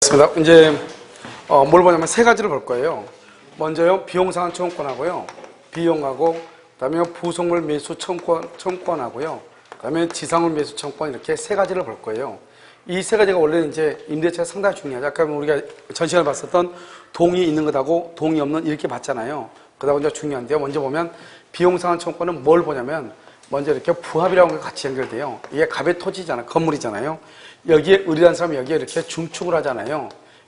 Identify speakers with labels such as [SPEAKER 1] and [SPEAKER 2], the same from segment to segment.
[SPEAKER 1] 맞습니다. 이제 뭘 보냐면 세 가지를 볼 거예요. 먼저요, 비용상환청구권하고요, 비용하고, 그다음에 부속물 매수 청구권하고요, 그다음에 지상물 매수 청구권, 이렇게 세 가지를 볼 거예요. 이 세 가지가 원래는 이제 임대차가 상당히 중요하죠. 아까 우리가 전 시간에 봤었던 동의 있는 것하고 동의 없는 이렇게 봤잖아요. 그다음 이제 중요한데요. 먼저 보면 비용상환청구권은 뭘 보냐면 먼저 이렇게 부합이라는 게 같이 연결돼요. 이게 갑의 토지잖아요. 건물이잖아요. 여기에 의리한 사람이 여기에 이렇게 중축을 하잖아요.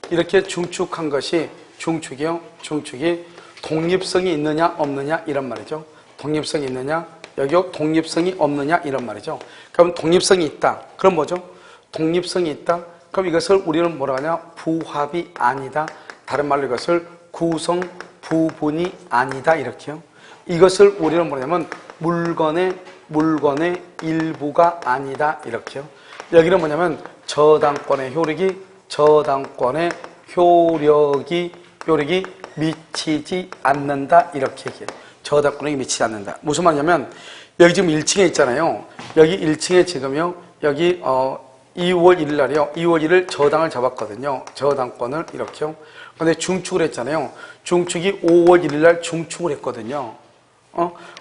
[SPEAKER 1] 이렇게 중축한 것이 중축이요. 중축이 독립성이 있느냐 없느냐 이런 말이죠. 독립성이 있느냐, 여기 독립성이 없느냐 이런 말이죠. 그럼 독립성이 있다. 그럼 뭐죠? 독립성이 있다. 그럼 이것을 우리는 뭐라 하냐? 부합이 아니다. 다른 말로 이것을 구성 부분이 아니다 이렇게요. 이것을 우리는 뭐냐면 물건의 일부가 아니다 이렇게요. 여기는 뭐냐면 저당권의 효력이 미치지 않는다 이렇게 얘기해요. 저당권에 미치지 않는다. 무슨 말이냐면 여기 지금 1층에 있잖아요. 여기 1층에 지금요. 여기 2월 1일 날이요. 2월 1일 저당을 잡았거든요. 저당권을 이렇게요. 근데 중축을 했잖아요. 중축이 5월 1일 날 중축을 했거든요.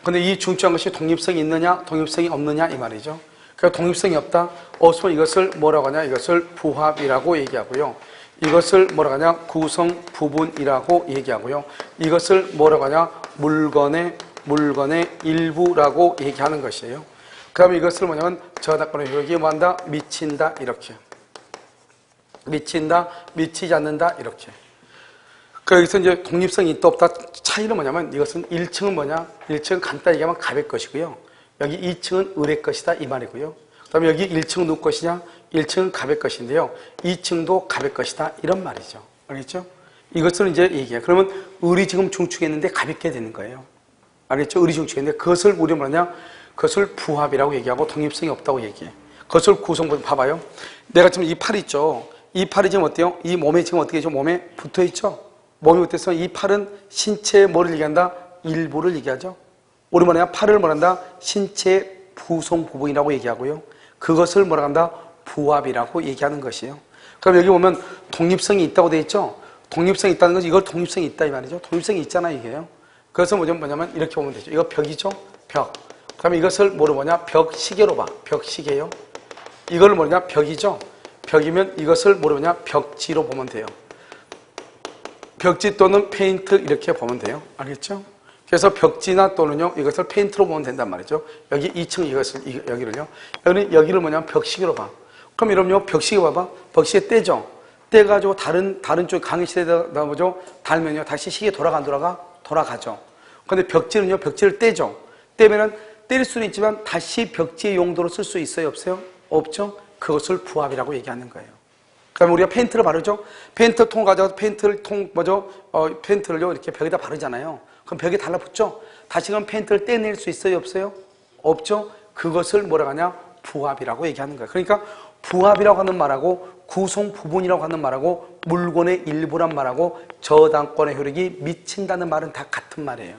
[SPEAKER 1] 근데 이 중축한 것이 독립성이 있느냐, 독립성이 없느냐 이 말이죠. 그러니까 독립성이 없다. 없으면 이것을 뭐라고 하냐? 이것을 부합이라고 얘기하고요. 이것을 뭐라고 하냐? 구성 부분이라고 얘기하고요. 이것을 뭐라고 하냐? 물건의 일부라고 얘기하는 것이에요. 그 다음에 이것을 뭐냐면 저당권의 효력이 뭐한다? 미친다 이렇게. 미친다, 미치지 않는다 이렇게. 여기서 이제 독립성이 있다 없다 차이는 뭐냐면 이것은 1층은 뭐냐? 1층은 간단히 얘기하면 갑의 것이고요. 여기 2층은 을의 것이다 이 말이고요. 그 다음에 여기 1층은 누구 것이냐? 1층은 갑의 것인데요. 2층도 갑의 것이다 이런 말이죠. 알겠죠? 이것을 이제 얘기해요. 그러면 을이 지금 중축했는데 갑이 있게 되는 거예요. 알겠죠? 을이 중축했는데 그것을 우리 뭐냐? 그것을 부합이라고 얘기하고 독립성이 없다고 얘기해. 그것을 구성부 봐봐요. 내가 지금 이 팔 있죠? 이 팔이 지금 어때요? 이 몸에 지금 어떻게 죠? 몸에 붙어 있죠? 몸이 붙어서 이 팔은 신체의 뭐를 얘기한다? 일부를 얘기하죠. 우리 뭐냐? 팔을 뭐란다? 신체의 부속 부분이라고 얘기하고요. 그것을 뭐라 한다? 부합이라고 얘기하는 것이에요. 그럼 여기 보면 독립성이 있다고 되어 있죠? 독립성이 있다는 것은 이걸 독립성이 있다 이 말이죠. 독립성이 있잖아 이게요. 그래서 뭐냐면 이렇게 보면 되죠. 이거 벽이죠? 벽. 그러면 이것을 뭐냐? 벽시계로 봐. 벽시계요. 이걸 뭐냐? 벽이죠? 벽이면 이것을 뭐냐? 벽지로 보면 돼요. 벽지 또는 페인트 이렇게 보면 돼요. 알겠죠? 그래서 벽지나 또는요, 이것을 페인트로 보면 된단 말이죠. 여기 2층 여기를요. 여기를 뭐냐면 벽시계로 봐. 그럼 여러분요, 벽시계 봐봐. 벽시계 떼죠? 떼가지고 다른 쪽 강의실에다 뭐죠? 달면요, 다시 시계 돌아가죠. 근데 벽지는요, 벽지를 떼죠? 떼면은 뗄 수는 있지만 다시 벽지의 용도로 쓸 수 있어요? 없어요? 없죠? 그것을 부합이라고 얘기하는 거예요. 그러면 우리가 페인트를 바르죠? 페인트 통 가져가서 페인트를요, 이렇게 벽에다 바르잖아요. 그럼 벽에 달라붙죠? 다시금 페인트를 떼낼 수 있어요? 없어요? 없죠? 그것을 뭐라고 하냐? 부합이라고 얘기하는 거예요. 그러니까 부합이라고 하는 말하고 구성 부분이라고 하는 말하고 물건의 일부란 말하고 저당권의 효력이 미친다는 말은 다 같은 말이에요.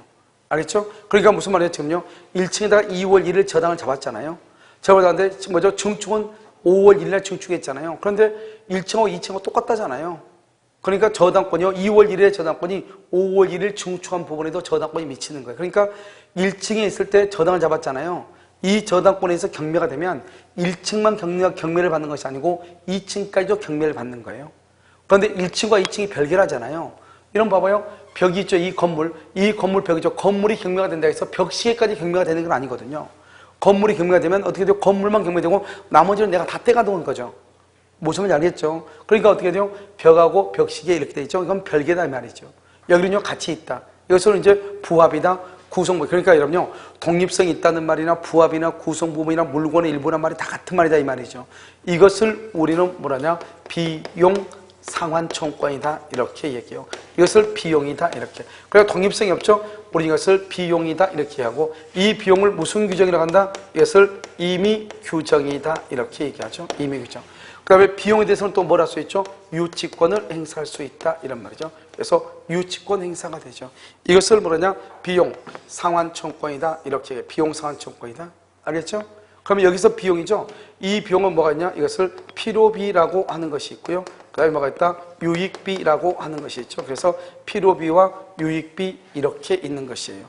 [SPEAKER 1] 알겠죠? 그러니까 무슨 말이에요? 지금요? 1층에다가 2월 1일 저당을 잡았잖아요. 잡았는데 뭐죠? 중축은 5월 1일 날 중축했잖아요. 그런데 1층하고 2층하고 똑같다잖아요. 그러니까 저당권이요. 2월 1일에 저당권이 5월 1일 중축한 부분에도 저당권이 미치는 거예요. 그러니까 1층에 있을 때 저당을 잡았잖아요. 이 저당권에서 경매가 되면 1층만 경매를 받는 것이 아니고 2층까지도 경매를 받는 거예요. 그런데 1층과 2층이 별개라잖아요. 이런 봐봐요. 벽이 있죠. 이 건물 벽이죠. 건물이 경매가 된다 해서 벽시계까지 경매가 되는 건 아니거든요. 건물이 경매가 되면 어떻게 돼요? 건물만 경매되고 나머지는 내가 다 떼가놓은 거죠. 무슨 말인지 알겠죠? 그러니까 어떻게 돼요? 벽하고 벽시계 이렇게 돼 있죠. 이건 별개다 이 말이죠. 여기는요 같이 있다. 이것은 이제 부합이다, 구성부. 그러니까 여러분요 독립성이 있다는 말이나 부합이나 구성 부분이나 물건의 일부란 말이 다 같은 말이다 이 말이죠. 이것을 우리는 뭐라냐? 비용 상환청구권이다 이렇게 얘기해요. 이것을 비용이다 이렇게. 그러니까 독립성이 없죠. 우리 이것을 비용이다 이렇게 하고 이 비용을 무슨 규정이라고 한다? 이것을 임의 규정이다 이렇게 얘기하죠. 임의 규정. 그 다음에 비용에 대해서는 또 뭘 할 수 있죠? 유치권을 행사할 수 있다 이런 말이죠. 그래서 유치권 행사가 되죠. 이것을 뭐냐? 비용 상환청구권이다 이렇게 비용 상환청구권이다. 알겠죠? 그러면 여기서 비용이죠. 이 비용은 뭐가 있냐? 이것을 필요비라고 하는 것이 있고요. 그 다음에 뭐가 있다? 유익비라고 하는 것이 있죠. 그래서 필요비와 유익비 이렇게 있는 것이에요.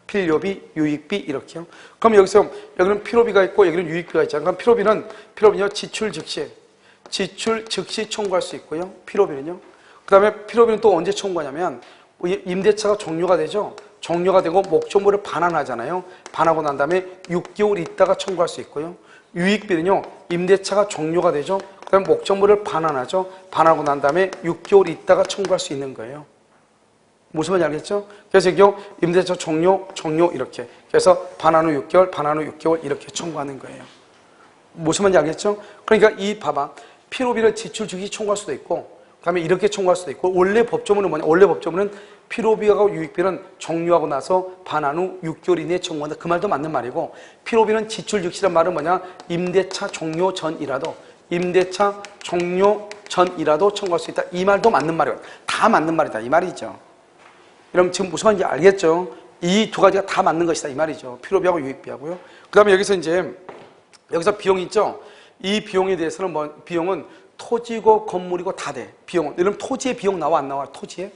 [SPEAKER 1] 필요비, 유익비 이렇게요. 그럼 여기는 필요비가 있고 여기는 유익비가 있잖아요. 그럼 필요비는요 지출 즉시 청구할 수 있고요. 필요비는요. 그 다음에 필요비는 또 언제 청구하냐면 임대차가 종료가 되죠. 종료가 되고 목적물을 반환하잖아요. 반환하고 난 다음에 6개월 있다가 청구할 수 있고요. 유익비는요 임대차가 종료가 되죠. 그 다음에 목적물을 반환하죠. 반환하고 난 다음에 6개월 있다가 청구할 수 있는 거예요. 무슨 말인지 알겠죠? 그래서 이게 임대차 종료 이렇게. 그래서 반환 후 6개월 이렇게 청구하는 거예요. 무슨 말인지 알겠죠? 그러니까 이 봐봐. 필요비를 지출 즉시 청구할 수도 있고 그 다음에 이렇게 청구할 수도 있고 원래 법조문은 뭐냐? 원래 법조문은 필요비하고 유익비는 종료하고 나서 반환 후 6개월 이내에 청구한다. 그 말도 맞는 말이고 필요비는 지출 즉시란 말은 뭐냐? 임대차 종료 전이라도 청구할 수 있다. 이 말도 맞는 말이에요. 다 맞는 말이다. 이 말이죠. 여러분 지금 무슨 말인지 알겠죠? 이 두 가지가 다 맞는 것이다 이 말이죠. 필요비하고 유익비하고요. 그 다음에 여기서 비용이 있죠? 이 비용에 대해서는 비용은 토지고 건물이고 다 돼. 비용은. 여러분 토지에 비용 나와 안 나와? 토지에?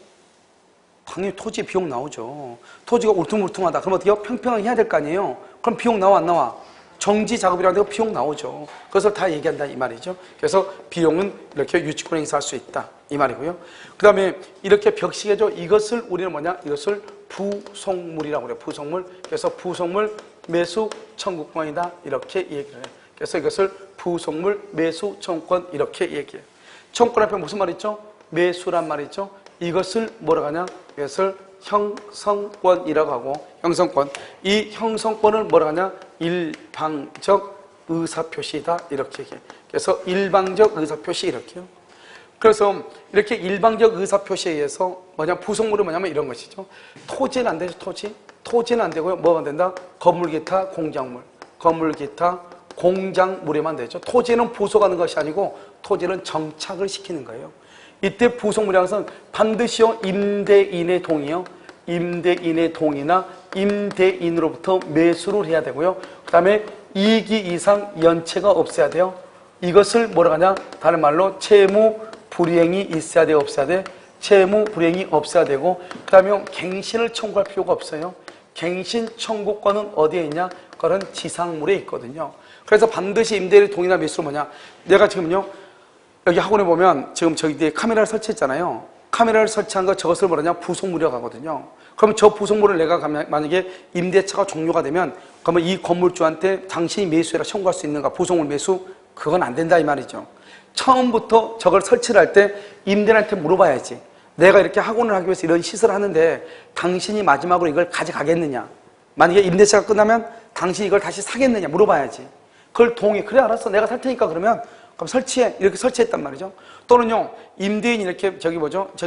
[SPEAKER 1] 당연히 토지에 비용 나오죠. 토지가 울퉁불퉁하다. 그럼 어떻게 해요? 평평하게 해야 될 거 아니에요? 그럼 비용 나와 안 나와? 정지 작업이라는 데가 비용 나오죠. 그것을 다 얘기한다 이 말이죠. 그래서 비용은 이렇게 유치권 행사할 수 있다 이 말이고요. 그 다음에 이렇게 벽시계죠. 이것을 우리는 뭐냐? 이것을 부속물이라고 그래요. 부속물. 그래서 부속물 매수 청구권이다 이렇게 얘기를 해요. 그래서 이것을 부속물 매수 청구권 이렇게 얘기해요. 청구권 앞에 무슨 말 있죠? 매수란 말 있죠. 이것을 뭐라고 하냐? 이것을 형성권이라고 하고 형성권. 이 형성권을 뭐라고 하냐? 일방적 의사표시다 이렇게 얘기해요. 그래서 일방적 의사표시 이렇게요. 그래서 이렇게 일방적 의사표시에 의해서 부속물은 뭐냐면 이런 것이죠. 토지는 안 되죠. 토지는 안 되고요. 뭐가 안 된다? 건물 기타 공작물에만 되죠. 토지는 부속하는 것이 아니고 토지는 정착을 시키는 거예요. 이때 부속물이라는 것은 반드시요 임대인의 동의요. 임대인의 동의나 임대인으로부터 매수를 해야 되고요. 그 다음에 2기 이상 연체가 없어야 돼요. 이것을 뭐라고 하냐? 다른 말로 채무 불이행이 있어야 돼, 없어야 돼? 채무 불이행이 없어야 되고 그 다음에 갱신을 청구할 필요가 없어요. 갱신 청구권은 어디에 있냐? 그건 지상물에 있거든요. 그래서 반드시 임대인의 동의나 매수는 뭐냐? 내가 지금요 여기 학원에 보면 지금 저기 뒤에 카메라를 설치했잖아요. 카메라를 설치한 거 저것을 뭐라냐? 부속물이라고 하거든요. 그러면 저 부속물을 내가 만약에 임대차가 종료가 되면 그러면 이 건물주한테 당신이 매수해라 청구할 수 있는가? 부속물 매수? 그건 안 된다 이 말이죠. 처음부터 저걸 설치를 할 때 임대인한테 물어봐야지. 내가 이렇게 학원을 하기 위해서 이런 시설을 하는데 당신이 마지막으로 이걸 가져가겠느냐? 만약에 임대차가 끝나면 당신이 이걸 다시 사겠느냐? 물어봐야지. 그걸 동의. 그래 알았어. 내가 살 테니까 그럼 설치해. 이렇게 설치했단 말이죠. 또는요 임대인이 이렇게 저기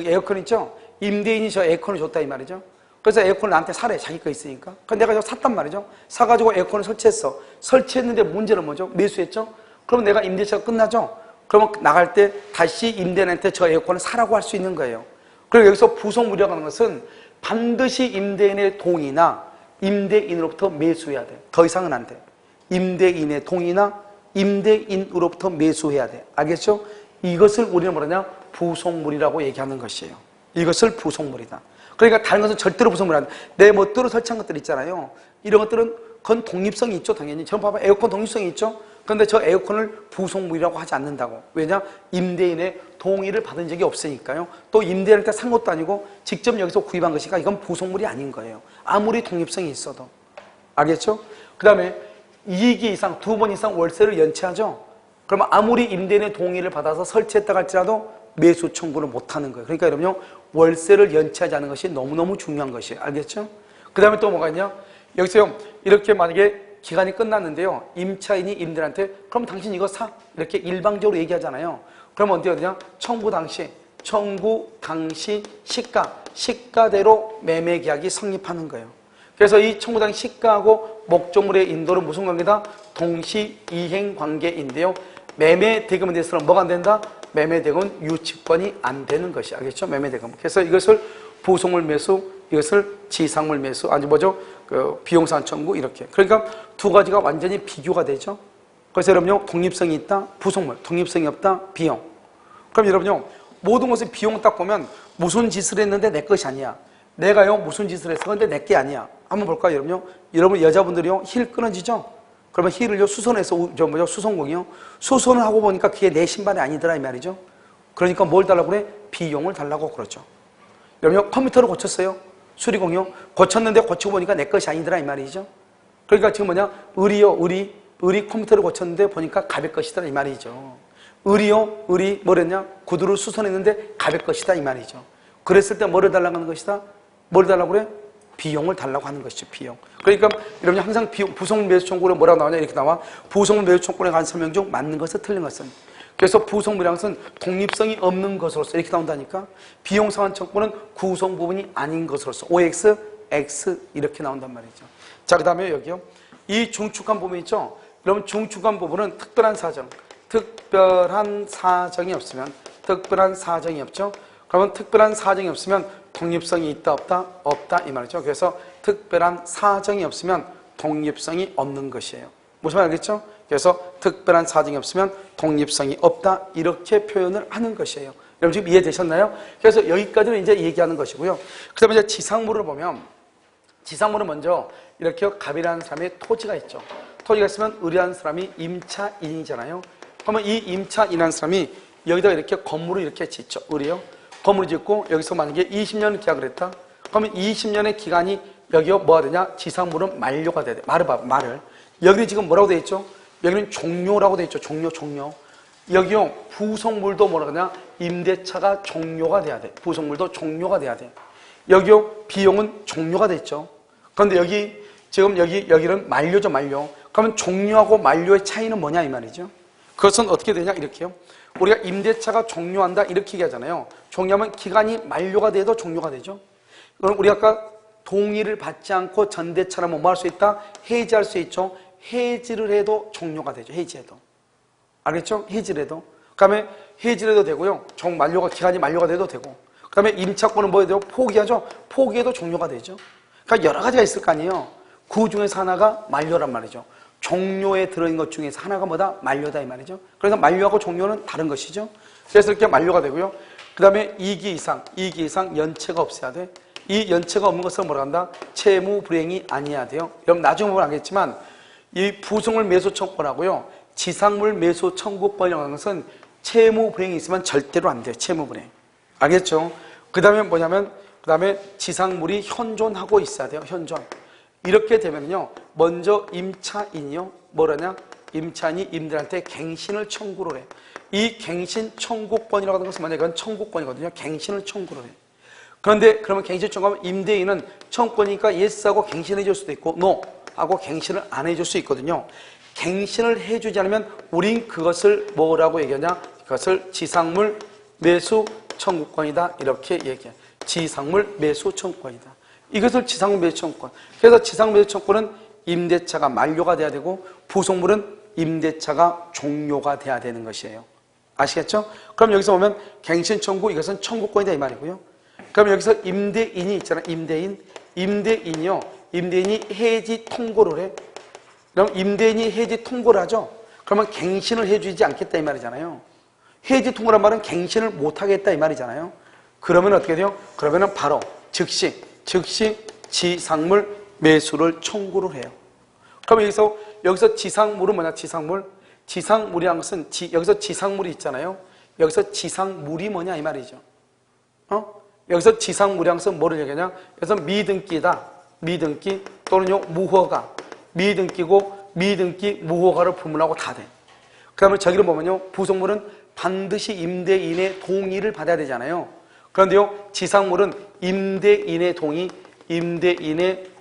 [SPEAKER 1] 에어컨 있죠? 임대인이 저 에어컨을 줬다 이 말이죠. 그래서 에어컨을 나한테 사래. 자기 거 있으니까. 그럼 내가 저거 샀단 말이죠. 사가지고 에어컨을 설치했어. 설치했는데 문제는 뭐죠? 매수했죠? 그럼 내가 임대차가 끝나죠? 그러면 나갈 때 다시 임대인한테 저 에어컨을 사라고 할 수 있는 거예요. 그리고 여기서 부속물이라고 하는 것은 반드시 임대인의 동의나 임대인으로부터 매수해야 돼. 더 이상은 안 돼. 임대인의 동의나 임대인으로부터 매수해야 돼. 알겠죠? 이것을 우리는 뭐냐면 부속물이라고 얘기하는 것이에요. 이것을 부속물이다. 그러니까 다른 것은 절대로 부속물이 아니야. 내 멋대로 설치한 것들 있잖아요. 이런 것들은 그건 독립성이 있죠, 당연히. 저는 봐봐, 에어컨 독립성이 있죠? 그런데 저 에어컨을 부속물이라고 하지 않는다고. 왜냐? 임대인의 동의를 받은 적이 없으니까요. 또 임대인한테 산 것도 아니고 직접 여기서 구입한 것이니까 이건 부속물이 아닌 거예요. 아무리 독립성이 있어도. 알겠죠? 그 다음에 2기 이상, 2번 이상 월세를 연체하죠? 그러면 아무리 임대인의 동의를 받아서 설치했다고 할지라도 매수 청구를 못하는 거예요. 그러니까 여러분요, 월세를 연체하지 않는 것이 너무너무 중요한 것이에요. 알겠죠? 그 다음에 또 뭐가 있냐? 여기서요, 이렇게 만약에 기간이 끝났는데요, 임차인이 임대인한테 그럼 당신 이거 사? 이렇게 일방적으로 얘기하잖아요. 그러면 어떻게 하냐? 청구 당시 시가대로 매매 계약이 성립하는 거예요. 그래서 이 청구 당시 시가하고 목적물의 인도는 무슨 관계다? 동시 이행 관계인데요. 매매 대금에 대해서는 뭐가 안 된다? 매매 대금은 유치권이 안 되는 것이 알겠죠? 매매 대금. 그래서 이것을 부속물 매수, 이것을 지상물 매수, 그 비용산 청구 이렇게. 그러니까 두 가지가 완전히 비교가 되죠. 그래서 여러분요, 독립성이 있다, 부속물, 독립성이 없다, 비용. 그럼 여러분요, 모든 것의 비용을 딱 보면 무슨 짓을 했는데 내 것이 아니야. 내가요, 무슨 짓을 했어. 근데 내 게 아니야. 한번 볼까요, 여러분요? 여러분 여자분들이요, 힐 끊어지죠? 그러면 힐을요, 수선해서, 수선공이요. 수선을 하고 보니까 그게 내 신발이 아니더라, 이 말이죠. 그러니까 뭘 달라고 그래? 비용을 달라고 그러죠. 여러분요, 컴퓨터를 고쳤어요. 수리공이요. 고쳤는데 고치고 보니까 내 것이 아니더라, 이 말이죠. 그러니까 지금 뭐냐? 의리 컴퓨터를 고쳤는데 보니까 갑의 것이더라, 이 말이죠. 의리 뭐랬냐? 구두를 수선했는데 갑의 것이다, 이 말이죠. 그랬을 때 뭐를 달라고 하는 것이다? 뭘 달라고 그래? 비용을 달라고 하는 것이죠, 비용. 그러니까 여러분이 항상 부속물 매수 청구로 뭐라고 나오냐? 이렇게 나와. 부속물 매수 청구에 관한 설명 중 맞는 것은 틀린 것은. 그래서 부속물이라는 것은 독립성이 없는 것으로서 이렇게 나온다니까. 비용 상환 청구는 구성 부분이 아닌 것으로서 OX, X 이렇게 나온단 말이죠. 자, 그 다음에 여기요. 이 중축한 부분 있죠? 그럼 중축한 부분은 특별한 사정이 없으면, 특별한 사정이 없죠? 그러면 특별한 사정이 없으면 독립성이 있다, 없다? 없다, 이 말이죠. 그래서 특별한 사정이 없으면 독립성이 없는 것이에요. 무슨 말 알겠죠? 그래서 특별한 사정이 없으면 독립성이 없다, 이렇게 표현을 하는 것이에요. 여러분 지금 이해되셨나요? 그래서 여기까지는 이제 얘기하는 것이고요. 그 다음에 이제 지상물을 보면, 지상물은 먼저 이렇게 갑이라는 사람의 토지가 있죠. 토지가 있으면 의리라는 사람이 임차인이잖아요. 그러면 이 임차인이라는 사람이 여기다가 이렇게 건물을 이렇게 짓죠. 의리요. 건물을 짓고 여기서 만약에 20년 계약을 했다. 그러면 20년의 기간이 여기요 뭐가 되냐? 지상물은 만료가 돼야 돼. 말을. 여기는 지금 뭐라고 되어 있죠? 여기는 종료라고 되어 있죠. 종료. 여기요 부속물도 뭐라고 하냐? 임대차가 종료가 돼야 돼. 부속물도 종료가 돼야 돼. 여기요 비용은 종료가 됐죠. 그런데 여기는 만료죠, 만료. 그러면 종료하고 만료의 차이는 뭐냐 이 말이죠. 그것은 어떻게 되냐 이렇게요. 우리가 임대차가 종료한다 이렇게 얘기하잖아요. 종료하면 기간이 만료가 돼도 종료가 되죠. 그럼 우리가 아까 동의를 받지 않고 전대차라면 뭐 할 수 있다? 해지할 수 있죠. 해지를 해도 종료가 되죠. 해지해도. 알겠죠? 해지를 해도. 그 다음에 해지를 해도 되고요. 기간이 만료가 돼도 되고. 그 다음에 임차권은 뭐 해야 돼요? 포기하죠? 포기해도 종료가 되죠. 그러니까 여러 가지가 있을 거 아니에요. 그 중에서 하나가 만료란 말이죠. 종료에 들어있는 것 중에서 하나가 뭐다? 만료다 이 말이죠. 그래서 만료하고 종료는 다른 것이죠. 그래서 이렇게 만료가 되고요. 그 다음에 2기 이상 연체가 없어야 돼. 이 연체가 없는 것을 뭐라 한다? 채무 불이행이 아니어야 돼요. 여러분 나중에 보면 알겠지만 이 부속물 매수 청구권하고요. 지상물 매수 청구권이라고 하는 것은 채무 불이행이 있으면 절대로 안 돼요. 채무 불이행. 알겠죠? 그 다음에 뭐냐면 그 다음에 지상물이 현존하고 있어야 돼요. 현존. 이렇게 되면요. 먼저 임차인이요. 뭐라냐? 임차인이 임대한테 갱신을 청구를 해. 이 갱신 청구권이라고 하는 것은 만약에 그건 청구권이거든요. 갱신을 청구를 해. 그런데 그러면 갱신 청구하면 임대인은 청구권이니까 예스하고 갱신해 줄 수도 있고 노 하고 갱신을 안 해줄 수 있거든요. 갱신을 해주지 않으면 우린 그것을 뭐라고 얘기하냐? 그것을 지상물 매수 청구권이다. 이렇게 얘기해. 지상물 매수 청구권이다. 이것을 지상물 매수 청구권. 그래서 지상물 매수 청구권은 임대차가 만료가 돼야 되고 부속물은 임대차가 종료가 돼야 되는 것이에요. 아시겠죠? 그럼 여기서 보면 갱신 청구 이것은 청구권이다 이 말이고요. 그럼 여기서 임대인이 있잖아요. 임대인이요. 임대인이 해지 통고를 해. 그럼 임대인이 해지 통고를 하죠. 그러면 갱신을 해주지 않겠다 이 말이잖아요. 해지 통고란 말은 갱신을 못하겠다 이 말이잖아요. 그러면 어떻게 돼요? 그러면은 바로 즉시 지상물 매수를 청구를 해요. 그럼 여기서 지상물은 뭐냐? 지상물이라는 것은 여기서 지상물이 있잖아요. 여기서 지상물이 뭐냐 이 말이죠. 여기서 지상물이라는 것은 뭐를 얘기하냐? 그래서 미등기다. 미등기 또는요 무허가. 미등기고 미등기 무허가를 불문하고 다 돼. 그 다음에 저기를 보면요. 부속물은 반드시 임대인의 동의를 받아야 되잖아요. 그런데요. 지상물은 임대인의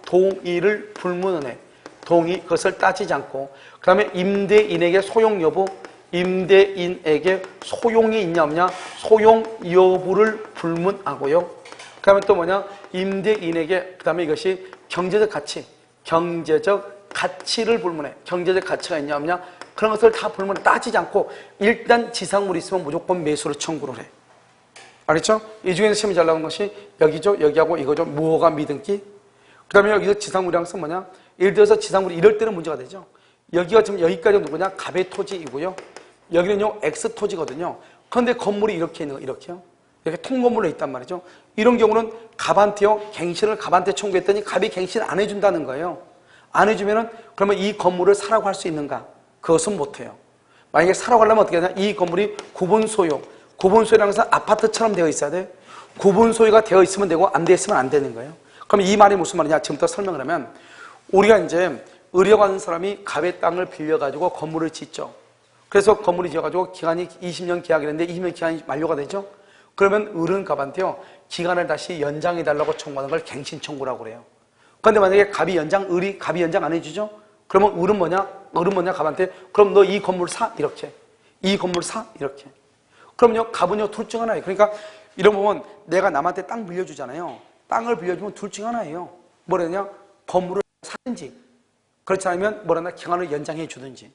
[SPEAKER 1] 동의를 불문을 해. 그것을 따지지 않고 그 다음에 임대인에게 소용 여부, 임대인에게 소용이 있냐 없냐, 소용 여부를 불문하고요. 그 다음에 또 뭐냐, 임대인에게 그 다음에 이것이 경제적 가치를 불문해. 경제적 가치가 있냐 없냐 그런 것을 다 불문해. 따지지 않고 일단 지상물이 있으면 무조건 매수를 청구를 해. 알겠죠? 이 중에서 시험이 잘 나온 것이 여기죠. 여기하고 이거죠. 무허가 미등기. 그 다음에 여기서 지상물이란 것은 뭐냐? 예를 들어서 지상물이 이럴 때는 문제가 되죠. 여기가 지금 여기까지가 누구냐? 갑의 토지이고요. 여기는요, X 토지거든요. 그런데 건물이 이렇게 있는 거, 이렇게요. 이렇게 통건물로 있단 말이죠. 이런 경우는 갑한테요, 갱신을 갑한테 청구했더니 갑이 갱신 안 해준다는 거예요. 안 해주면은 그러면 이 건물을 사라고 할 수 있는가? 그것은 못해요. 만약에 사라고 하려면 어떻게 하냐? 이 건물이 구분 소유. 구분 소유라는 것은 아파트처럼 되어 있어야 돼. 구분 소유가 되어 있으면 되고 안 되어 있으면 안 되는 거예요. 그럼 이 말이 무슨 말이냐? 지금부터 설명을 하면 우리가 이제 의뢰하는 사람이 갑의 땅을 빌려가지고 건물을 짓죠. 그래서 건물을 지어가지고 기간이 20년 계약이 됐는데 20년 기간이 만료가 되죠. 그러면 을은 갑한테요, 기간을 다시 연장해달라고 청구하는 걸 갱신 청구라고 그래요. 그런데 만약에 을이 갑이 연장 안 해주죠? 그러면 을은 뭐냐? 갑한테 그럼 너 이 건물 사? 이렇게. 이 건물 사? 이렇게. 그럼요, 갑은요, 둘 중 하나예요. 그러니까 이런 보면 내가 남한테 땅 빌려주잖아요. 땅을 빌려주면 둘 중 하나예요. 뭐라냐? 건물을 사든지, 그렇지 않으면 뭐라나 기간을 연장해 주든지.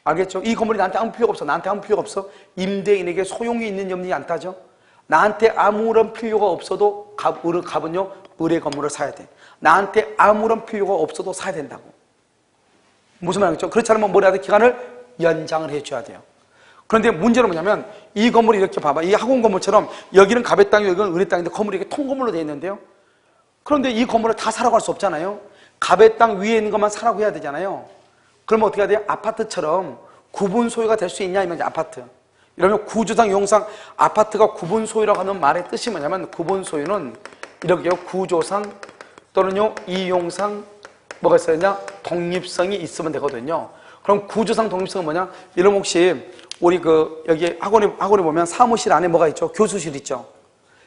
[SPEAKER 1] 알겠죠? 이 건물이 나한테 아무 필요가 없어. 나한테 아무 필요가 없어. 임대인에게 소용이 있는 염려이 안 따져. 나한테 아무런 필요가 없어도 갑은요, 을의 건물을 사야 돼. 나한테 아무런 필요가 없어도 사야 된다고. 무슨 말이겠죠? 그렇지 않으면 뭐라 해야 돼? 기간을 연장을 해줘야 돼요. 그런데 문제는 뭐냐면 이 건물이 이렇게 봐봐. 이 학원 건물처럼 여기는 갑의 땅이고 여기는 을의 땅인데 건물이 이렇게 통건물로 되어 있는데요. 그런데 이 건물을 다 사라고 할 수 없잖아요. 갑의 땅 위에 있는 것만 사라고 해야 되잖아요. 그러면 어떻게 해야 돼요? 아파트처럼 구분 소유가 될 수 있냐? 이면 아파트. 이러면 구조상, 용상, 아파트가 구분 소유라고 하는 말의 뜻이 뭐냐면 구분 소유는 이렇게요. 구조상 또는요, 이용상 뭐가 있어야 되냐? 독립성이 있으면 되거든요. 그럼 구조상 독립성은 뭐냐? 이런 혹시 우리 여기 학원에 보면 사무실 안에 뭐가 있죠? 교수실 있죠?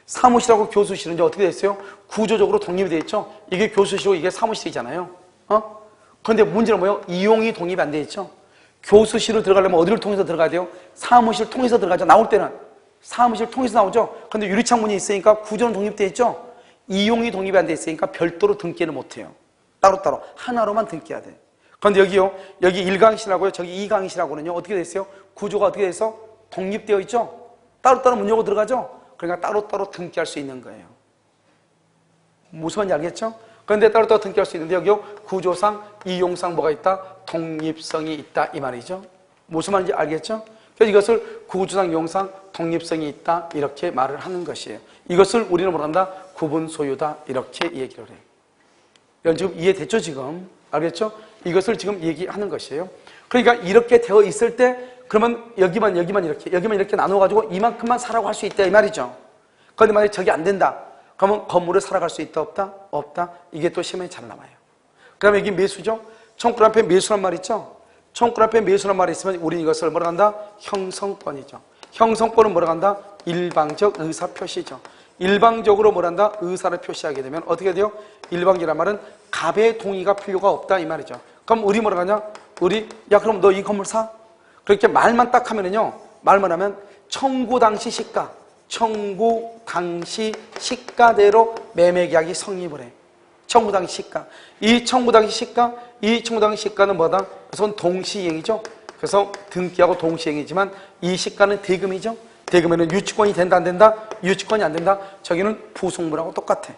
[SPEAKER 1] 사무실하고 교수실은 이제 어떻게 됐어요? 구조적으로 독립이 되어 있죠? 이게 교수실이고 이게 사무실이잖아요. 그런데 문제는 뭐예요? 이용이 독립이 안 되어 있죠? 교수실을 들어가려면 어디를 통해서 들어가야 돼요? 사무실 통해서 들어가죠. 나올 때는 사무실 통해서 나오죠. 그런데 유리창문이 있으니까 구조는 독립되어 있죠? 이용이 독립이 안 되어 있으니까 별도로 등기를 못 해요. 따로따로 하나로만 등기해야 돼. 그런데 여기요, 여기 1강실하고요, 저기 2강실하고는요, 어떻게 됐어요? 구조가 어떻게 돼서 독립되어 있죠? 따로따로 문 열고 들어가죠? 그러니까 따로따로 등기할 수 있는 거예요. 무슨 말인지 알겠죠? 그런데 따로따로 등기할 수 있는데 여기요, 구조상, 이용상 뭐가 있다? 독립성이 있다, 이 말이죠. 무슨 말인지 알겠죠? 그래서 이것을 구조상, 이용상, 독립성이 있다, 이렇게 말을 하는 것이에요. 이것을 우리는 뭐라 한다? 구분 소유다, 이렇게 얘기를 해요. 여러분 지금 이해됐죠, 지금? 알겠죠? 이것을 지금 얘기하는 것이에요. 그러니까 이렇게 되어 있을 때 그러면 여기만 이렇게 나눠가지고 이만큼만 사라고 할 수 있다, 이 말이죠. 그런데 만약에 저게 안 된다, 그러면 건물을 살아갈 수 있다, 없다? 없다. 이게 또 시험에 잘 나와요. 그 다음에 이게 매수죠? 청구 앞에 매수란 말 있죠? 청구 앞에 매수란 말이 있으면 우리는 이것을 뭐라 한다? 형성권이죠. 형성권은 뭐라 한다? 일방적 의사표시죠. 일방적으로 뭐라 한다? 의사를 표시하게 되면 어떻게 돼요? 일방적이란 말은 갑의 동의가 필요가 없다, 이 말이죠. 그럼 우리 뭐라 하냐? 야, 그럼 너 이 건물 사? 그렇게 말만 딱 하면은요, 말만 하면 청구 당시 시가대로 매매 계약이 성립을 해. 청구 당시 시가. 이 청구 당시 시가는 뭐다? 그래서 동시행이죠. 그래서 등기하고 동시행이지만 이 시가는 대금이죠. 대금에는 유치권이 된다, 안 된다? 유치권이 안 된다? 저기는 부속물하고 똑같아.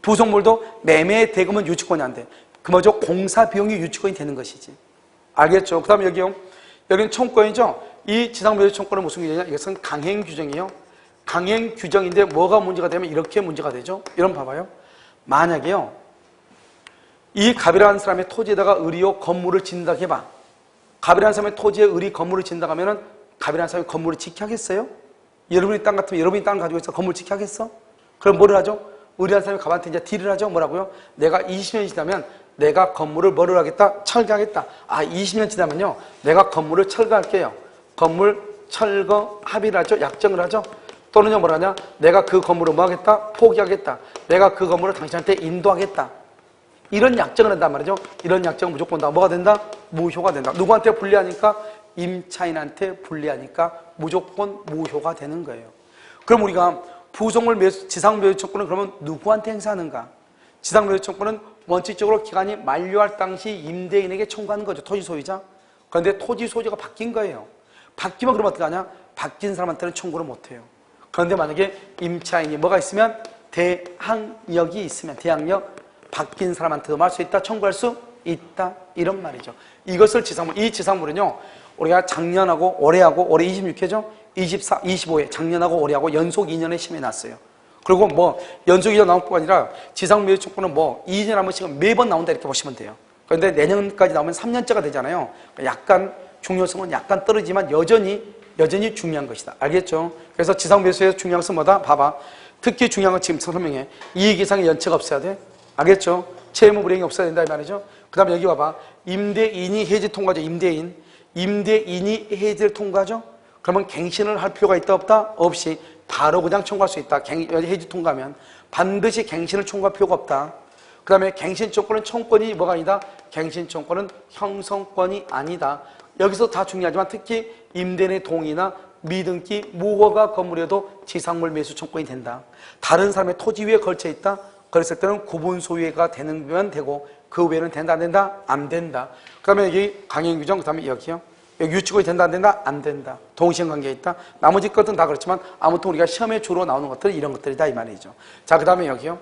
[SPEAKER 1] 부속물도 매매 대금은 유치권이 안 돼. 그 뭐죠? 공사 비용이 유치권이 되는 것이지. 알겠죠? 그 다음에 여기는 청구권이죠? 이 지상매수 청구권은 무슨 규정이냐? 이것은 강행 규정이에요. 강행 규정인데 뭐가 문제가 되면 이렇게 문제가 되죠? 이런 봐봐요. 만약에요, 이 갑이라는 사람의 토지에다가 을이요 건물을 짓는다 해봐. 갑이라는 사람의 토지에 을이 건물을 짓는다 하면은 갑이라는 사람이 건물을 지켜 하겠어요? 여러분이 땅 같으면 여러분이 땅을 가지고 있어 건물 지켜 하겠어? 그럼 뭐를 하죠? 을이라는 사람이 갑한테 이제 딜을 하죠? 뭐라고요? 내가 20년이 지나면 내가 건물을 뭐를 하겠다? 철거하겠다. 20년 지나면요, 내가 건물을 철거할게요. 건물 철거 합의를 하죠? 약정을 하죠? 또는요, 뭐라 하냐? 내가 그 건물을 뭐 하겠다? 포기하겠다. 내가 그 건물을 당신한테 인도하겠다. 이런 약정을 한단 말이죠. 이런 약정은 무조건 다 뭐가 된다? 무효가 된다. 누구한테 불리하니까? 임차인한테 불리하니까 무조건 무효가 되는 거예요. 그럼 우리가 부속물 지상매수 청구는 그러면 누구한테 행사하는가? 지상매수 청구는 원칙적으로 기간이 만료할 당시 임대인에게 청구하는 거죠. 토지 소유자. 그런데 토지 소유자가 바뀐 거예요. 바뀌면 그러면 어떻게 하냐? 바뀐 사람한테는 청구를 못 해요. 그런데 만약에 임차인이 뭐가 있으면 대항력이 있으면, 대항력, 바뀐 사람한테도 말할 수 있다, 청구할 수 있다, 이런 말이죠. 이것을 지상물, 이 지상물은요, 우리가 작년하고 올해하고, 올해 26회죠? 24, 25회, 작년하고 올해하고 연속 2년의 심해 났어요. 그리고 뭐, 연속 2년 나올 뿐 아니라 지상매수 청구는 뭐, 2년에 한 번씩 매번 나온다, 이렇게 보시면 돼요. 그런데 내년까지 나오면 3년째가 되잖아요. 약간, 중요성은 약간 떨어지지만 여전히 중요한 것이다. 알겠죠? 그래서 지상매수에서 중요한 것은 뭐다? 봐봐. 특히 중요한 건 지금 설명해. 이익 이상의 연체가 없어야 돼. 알겠죠? 채무 불이행이 없어야 된다, 이 말이죠? 그 다음에 여기 봐봐. 임대인이 해지 통과죠. 임대인이 해지를 통과하죠? 그러면 갱신을 할 필요가 있다, 없다? 없이 바로 그냥 청구할 수 있다. 해지 통과하면 반드시 갱신을 청구할 필요가 없다. 그 다음에 갱신청구는 청구권이 뭐가 아니다? 갱신청구는 형성권이 아니다. 여기서 다 중요하지만 특히 임대인의 동의나 미등기, 무허가 건물에도 지상물 매수 청구권이 된다. 다른 사람의 토지 위에 걸쳐 있다. 그랬을 때는 구분 소유가 되면 되고 그 외에는 된다, 안 된다? 안 된다. 그 다음에 여기 강행 규정, 그 다음에 여기요. 여기 유치권이 된다, 안 된다? 안 된다. 동시행관계에 있다. 나머지 것들은 다 그렇지만 아무튼 우리가 시험에 주로 나오는 것들은 이런 것들이다, 이 말이죠. 자, 그 다음에 여기요.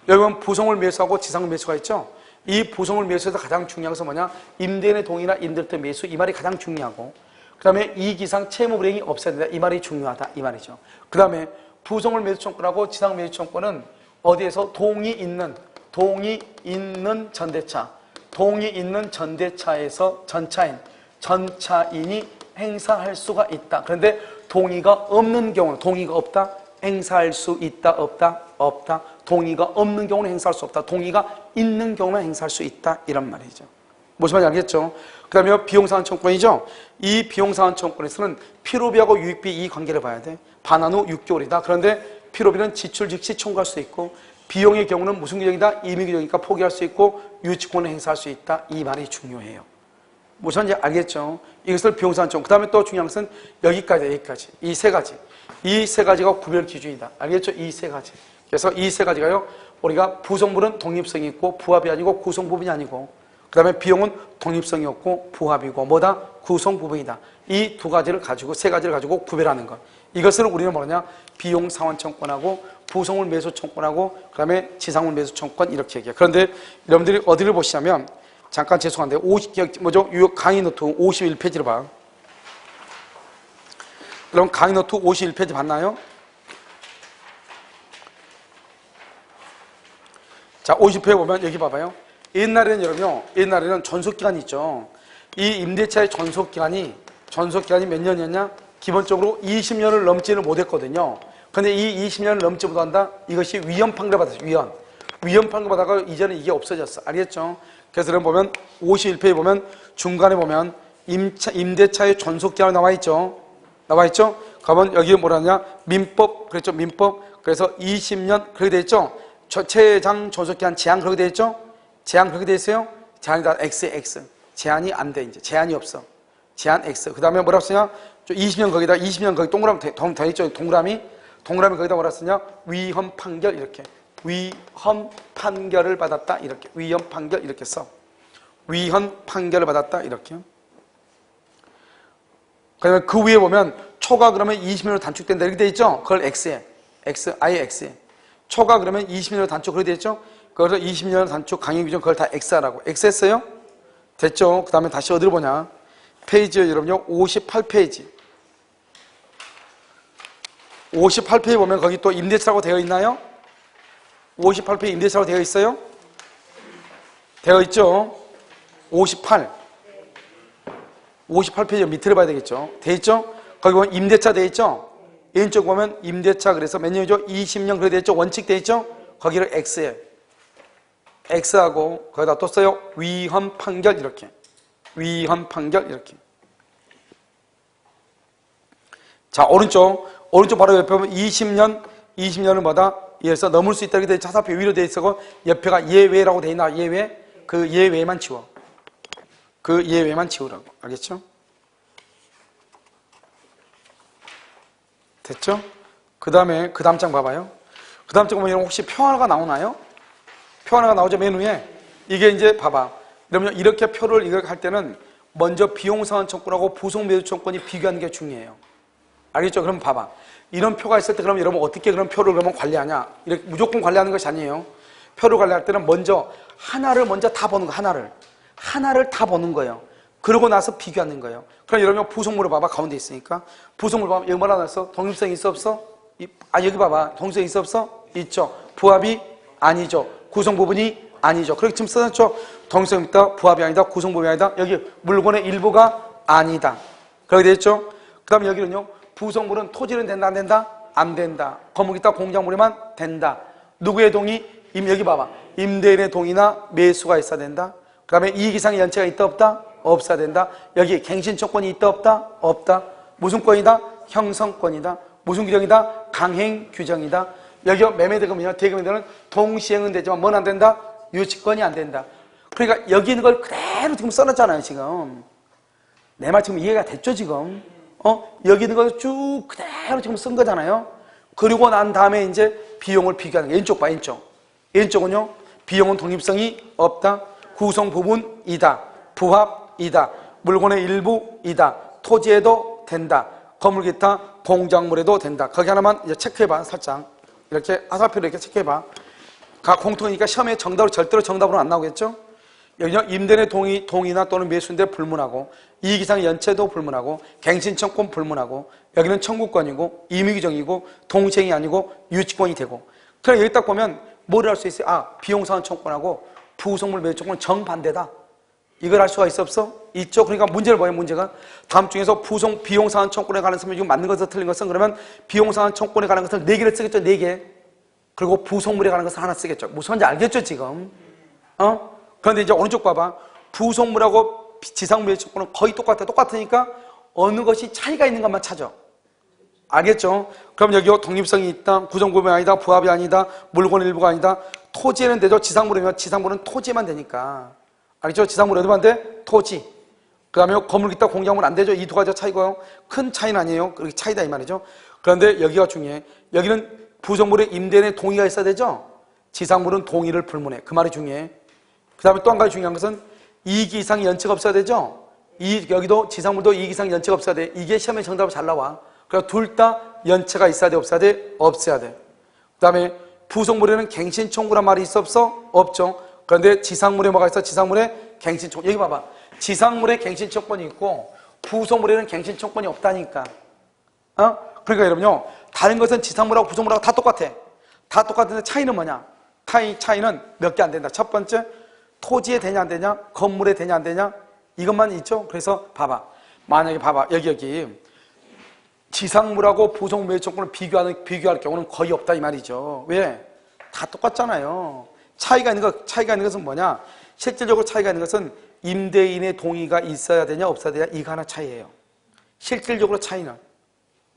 [SPEAKER 1] 여러분 부송을 매수하고 지상을 매수가 있죠. 이 부송을 매수해서 가장 중요한 것은 뭐냐? 임대인의 동의나 임대인의 매수, 이 말이 가장 중요하고, 그 다음에 이익 이상 채무 불이행이 없어야 된다, 이 말이 중요하다, 이 말이죠. 그 다음에 부송을 매수 청구하고 지상 매수 청구는 어디에서 동의 있는 전대차, 동의 있는 전대차에서 전차인이 행사할 수가 있다. 그런데 동의가 없는 경우는, 동의가 없다, 행사할 수 있다, 없다. 동의가 없는 경우는 행사할 수 없다. 동의가 있는 경우는 행사할 수 있다, 이런 말이죠. 무슨 말인지 알겠죠? 그 다음에 비용상환 청구권이죠. 이 비용상환 청구권에서는 필요비하고 유익비 이 관계를 봐야 돼. 반환 후 6개월이다. 그런데 필요비는 지출 즉시 청구할 수 있고, 비용의 경우는 무슨 규정이다? 임의 규정이니까 포기할 수 있고, 유치권을 행사할 수 있다. 이 말이 중요해요. 무슨 말인지 알겠죠? 이것을 비용상환 청구. 그 다음에 또 중요한 것은 여기까지. 이 세 가지. 이 세 가지가 구별 기준이다. 알겠죠? 이 세 가지. 그래서 이 세 가지가요, 우리가 부송물은 독립성이 있고 부합이 아니고 구성 부분이 아니고, 그 다음에 비용은 독립성이 없고 부합이고 뭐다? 구성 부분이다. 이 두 가지를 가지고, 세 가지를 가지고 구별하는 것. 이것을 우리는 뭐냐? 비용 상환 청구권하고 부송물 매수 청구권하고 그 다음에 지상물 매수 청구권, 이렇게 얘기해요. 그런데 여러분들이 어디를 보시냐면, 잠깐 죄송한데 강의 노트 51페이지를 봐. 그럼 강의 노트 51페이지 봤나요? 자, 50페이지 보면 여기 봐봐요. 옛날에는 여러분요, 옛날에는 전속기간이 있죠. 이 임대차의 전속기간이 몇 년이었냐? 기본적으로 20년을 넘지를 못했거든요. 근데 이 20년을 넘지 못한다? 이것이 위헌 판결 받았어요. 위헌 판결 받아가 이제는 이게 없어졌어. 알겠죠? 그래서 여러분 보면 51페이지 보면 중간에 보면 임대차의 전속기간이 나와있죠. 그러면 여기 뭐라냐? 민법, 그랬죠? 민법. 그래서 20년 그렇게 돼 있죠? 최장 전속기간 제한 그렇게 돼 있죠? 제한 그렇게 돼 있어요? 제한이 다 X. 제한이 안 돼, 이제. 제한이 없어. 제한 X. 그 다음에 뭐라고 쓰냐? 20년 거기다, 20년 거기 동그라미 더 있죠? 동그라미 거기다 뭐라 쓰냐? 위헌 판결, 이렇게. 위헌 판결을 받았다, 이렇게. 위헌 판결, 이렇게 써. 위헌 판결을 받았다, 이렇게. 그러면 그 위에 보면 초과 그러면 20년으로 단축된다, 이렇게 돼 있죠? 그걸 X에. 아예 X에. 초과 그러면 20년으로 단축, 그렇게 돼 있죠? 그래서 20년 단축 강의 규정 그걸 다 X하라고. X 했어요? 됐죠? 그 다음에 다시 어디를 보냐? 페이지에 여러분요, 58페이지. 58페이지 보면 거기 또 임대차라고 되어 있나요? 58페이지 임대차라고 되어 있어요? 되어 있죠? 58페이지 밑을 봐야 되겠죠? 되어 있죠? 거기 보면 임대차 되어 있죠? 왼쪽 보면 임대차, 그래서 몇 년이죠? 20년 그래 되어 있죠? 원칙 되어 있죠? 거기를 X에. X하고 거기다 또 써요. 위헌 판결, 이렇게. 위헌 판결, 이렇게. 자, 오른쪽 바로 옆에 보면 20년을 뭐다? 예에서 넘을 수 있다, 이렇게 돼 있죠. 차사표 위로 돼 있어. 옆에가 예외라고 돼 있나? 예외. 그 예외만 지워. 그 예외만 지우라고. 알겠죠? 됐죠? 그 다음에 그 다음 장 봐봐요. 그 다음 장 보면 혹시 표 하나가 나오나요? 표 하나가 나오죠, 맨 위에. 이게 이제 봐봐. 그러면 이렇게 표를 이걸 할 때는 먼저 비용상환 청구하고 부송매수 청구권이 비교하는 게 중요해요. 알겠죠? 그럼 봐봐. 이런 표가 있을 때 그럼 여러분 어떻게 그런 표를 그러면 관리하냐? 이렇게 무조건 관리하는 것이 아니에요. 표를 관리할 때는 먼저 하나를 먼저 다 보는 거, 하나를 다 보는 거예요. 그러고 나서 비교하는 거예요. 그럼 여러분 부속물을 봐봐. 가운데 있으니까 부속물 봐봐. 여기 뭐라 나왔어? 독립성이 있어 없어? 여기 봐봐. 동성이 있어 없어? 있죠. 부합이 아니죠. 구성 부분이 아니죠. 그렇게 지금 써놨죠. 동성이 있다, 부합이 아니다, 구성 부분이 아니다. 여기 물건의 일부가 아니다. 그렇게 되어 있죠. 그 다음에 여기는요, 부속물은 토지는 된다 안 된다? 안 된다. 건물 있다 공작물에만 된다. 누구의 동의? 여기 봐봐. 임대인의 동의나 매수가 있어야 된다. 그 다음에 이익 이상의 연체가 있다 없다? 없어야 된다. 여기 갱신청권이 있다 없다? 없다. 무슨 권이다? 형성권이다. 무슨 규정이다? 강행 규정이다. 여기 매매대금이냐 대금이냐는 동시행은 되지만 뭔 안 된다? 유치권이 안 된다. 그러니까 여기 있는 걸 그대로 지금 써놨잖아요. 지금 내 말 지금 이해가 됐죠? 지금 여기 있는 걸 쭉 그대로 지금 쓴 거잖아요. 그리고 난 다음에 이제 비용을 비교하는 거. 왼쪽 봐. 왼쪽은요, 비용은 독립성이 없다, 구성 부분이다, 부합이다, 물건의 일부이다, 토지에도 된다, 건물 기타 공작물에도 된다. 거기 하나만 이제 체크해봐. 살짝 이렇게 화살표로 이렇게 체크해봐. 각 공통이니까 시험에 정답으로 절대로 정답으로 안 나오겠죠? 여기는 임대인의 동의나 또는 매수인데 불문하고, 이익 이상의 연체도 불문하고, 갱신청권 불문하고, 여기는 청구권이고 임의규정이고 동시행이 아니고 유치권이 되고. 그럼 여기 딱 보면 뭐를 할 수 있어요? 비용상환 청권하고 부속물 매수 청권은 정반대다. 이걸 알 수가 있어 없어? 있죠. 그러니까 문제를 뭐예요? 문제가 다음 중에서 비용상환 청권에 관한 것은 지금 맞는 것은 틀린 것은, 그러면 비용상환 청권에 관한 것을 4개를 쓰겠죠. 4개. 그리고 부속물에 관한 것을 하나 쓰겠죠. 무슨 말인지 알겠죠 지금? 그런데 이제 오른쪽 봐봐. 부속물하고 지상물 청권은 거의 똑같으니까 어느 것이 차이가 있는 것만 찾아. 알겠죠? 그럼 여기 독립성이 있다, 구성부분이 아니다, 부합이 아니다, 물건 일부가 아니다. 토지에는 되죠. 지상물이면 지상물은 토지만 되니까. 알겠죠? 지상물 어디만 돼? 토지. 그 다음에 건물 기타 공작물 안 되죠. 이 두 가지가 차이고요. 큰 차이는 아니에요. 그렇게 차이다 이 말이죠. 그런데 여기가 중요해. 여기는 부속물의 임대인의 동의가 있어야 되죠. 지상물은 동의를 불문해. 그 말이 중요해. 그 다음에 또 한 가지 중요한 것은 이익 이상의 연체가 없어야 되죠. 여기도 지상물도 이익 이상의 연체가 없어야 돼. 이게 시험에 정답으로 잘 나와. 그래서 둘 다 연체가 있어야 돼, 없어야 돼? 없어야 돼. 그 다음에 부속물에는 갱신청구란 말이 있어 없어? 없죠. 그런데 지상물에 뭐가 있어? 지상물에 갱신청구. 여기 봐봐. 지상물에 갱신청권이 있고 부속물에는 갱신청권이 없다니까. 그러니까 여러분요, 다른 것은 지상물하고 부속물하고 다 똑같아. 다 똑같은데 차이는 뭐냐? 차이는 몇 개 안 된다. 첫 번째, 토지에 되냐 안 되냐? 건물에 되냐 안 되냐? 이것만 있죠. 그래서 봐봐. 만약에 봐봐. 여기 지상물하고 부속물 청구를 비교할 경우는 거의 없다 이 말이죠. 왜? 다 똑같잖아요. 차이가 있는 것은 뭐냐? 실질적으로 차이가 있는 것은 임대인의 동의가 있어야 되냐 없어야 되냐, 이거 하나 차이예요. 실질적으로 차이는.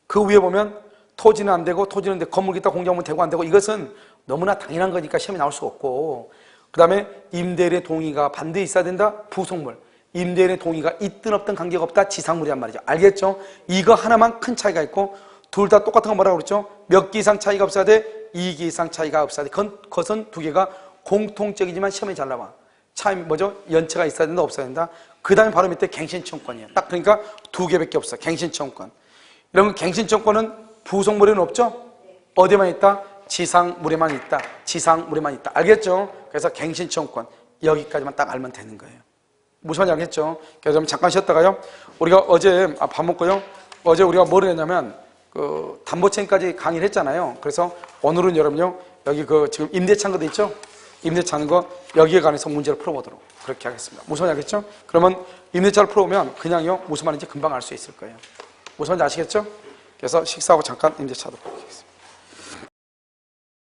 [SPEAKER 1] 그 위에 보면 토지는 안 되고, 토지는 돼, 건물 기타 공작물 되고 안 되고, 이것은 너무나 당연한 거니까 시험에 나올 수가 없고. 그 다음에 임대인의 동의가 반드시 있어야 된다. 부속물. 임대인의 동의가 있든 없든 관계가 없다. 지상물이란 말이죠. 알겠죠? 이거 하나만 큰 차이가 있고, 둘 다 똑같은 거 뭐라고 그랬죠? 몇 개 이상 차이가 없어야 돼? 2개 이상 차이가 없어야 돼. 그것은 두 개가 공통적이지만 시험에 잘 나와. 차이 뭐죠? 연체가 있어야 된다, 없어야 된다. 그 다음에 바로 밑에 갱신청권이에요. 딱 그러니까 두 개밖에 없어. 갱신청권. 이런 갱신청권은 부속물에는 없죠? 어디만 있다? 지상물에만 있다. 지상물에만 있다. 알겠죠? 그래서 갱신청권. 여기까지만 딱 알면 되는 거예요. 무슨 말인지 알겠죠? 그래서 잠깐 쉬었다가요. 우리가 어제 밥 먹고요. 어제 우리가 뭐를 했냐면 담보채권까지 강의를 했잖아요. 그래서 오늘은 여러분요, 여기 지금 임대차인 거 있죠? 임대차는 거 여기에 관해서 문제를 풀어보도록 그렇게 하겠습니다. 무슨 말인지 알겠죠? 그러면 임대차를 풀어보면 그냥요, 무슨 말인지 금방 알 수 있을 거예요. 무슨 말인지 아시겠죠? 그래서 식사하고 잠깐 임대차도 보겠습니다.